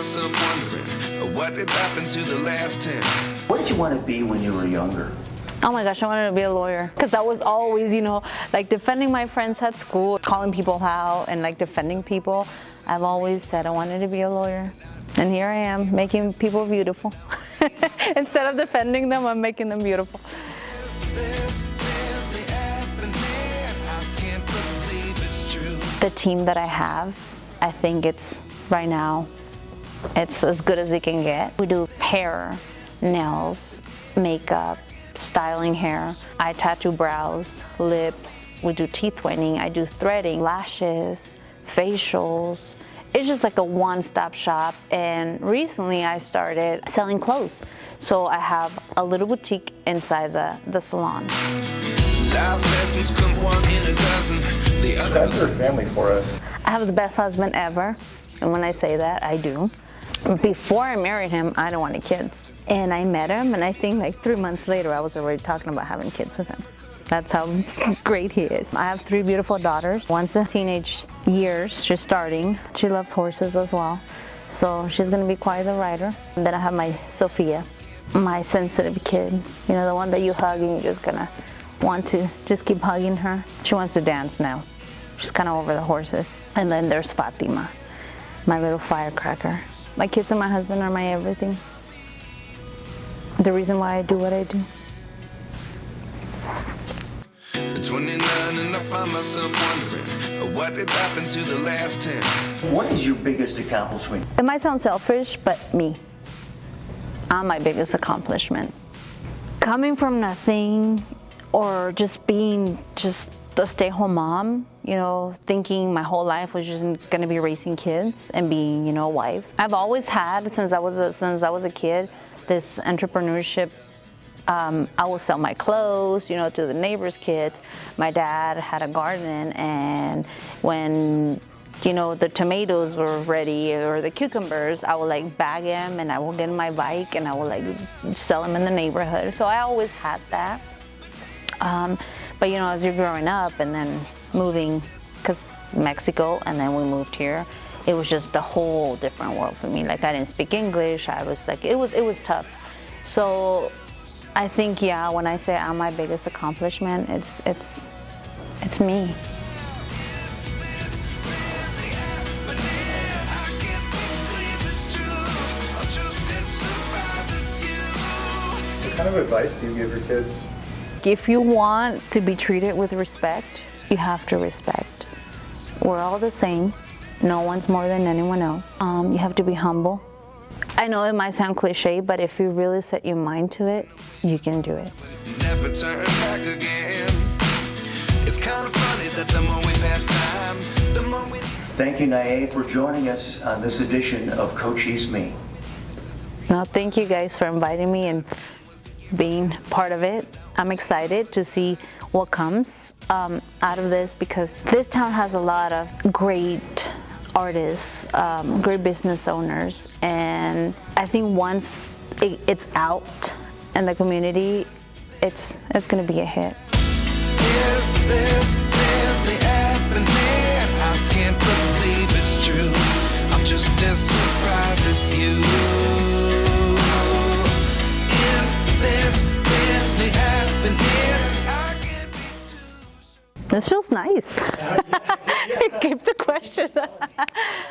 myself wondering what did happen to the last 10. What did you want to be when you were younger? Oh my gosh, I wanted to be a lawyer because I was always, like defending my friends at school, calling people out and like defending people. I've always said I wanted to be a lawyer. And here I am, making people beautiful. Instead of defending them, I'm making them beautiful. The team that I have, I think it's, right now, it's as good as it can get. We do hair, nails, makeup, styling hair. I tattoo brows, lips. We do teeth whitening. I do threading, lashes, facials. It's just like a one-stop shop. And recently I started selling clothes. So I have a little boutique inside the salon. Life lessons come one in a dozen. The other. Describe your family for us. I have the best husband ever. And when I say that, I do. Before I married him, I didn't want any kids. And I met him, and I think like 3 months later, I was already talking about having kids with him. That's how great he is. I have 3 beautiful daughters. One's in teenage years, she's starting. She loves horses as well. So she's gonna be quite the rider. And then I have my Sophia, my sensitive kid. The one that you hug and you're just gonna want to just keep hugging her. She wants to dance now. She's kind of over the horses. And then there's Fatima, my little firecracker. My kids and my husband are my everything. The reason why I do what I do. At 29 and I find myself wondering what did happen to the last 10. What is your biggest accomplishment? It might sound selfish, but me. I'm my biggest accomplishment. Coming from nothing, or just being just a stay-at-home mom, thinking my whole life was just going to be raising kids and being, a wife. I've always had, since I was a kid, this entrepreneurship. I will sell my clothes, to the neighbors' kids. My dad had a garden, and when, the tomatoes were ready or the cucumbers, I would like bag them and I will get on my bike and I will like sell them in the neighborhood. So I always had that. But as you're growing up and then moving, because Mexico, and then we moved here, it was just a whole different world for me. Like I didn't speak English. I was like, it was tough. So I think, when I say I'm my biggest accomplishment, it's me. What kind of advice do you give your kids? If you want to be treated with respect, you have to respect. We're all the same. No one's more than anyone else. You have to be humble. I know it might sound cliche, but if you really set your mind to it, you can do it. Never turn back again. It's kind of funny that the more we pass time, the more we... Thank you, Naye, for joining us on this edition of CochiseMe. No, thank you guys for inviting me and being part of it. I'm excited to see what comes out of this, because this town has a lot of great artists, great business owners, and I think once it's out in the community, it's going to be a hit. Is this really happening? I can't believe it's true. I'm just as surprised as you. Is this really happening? I can't be too sure. This feels nice. Keep the question.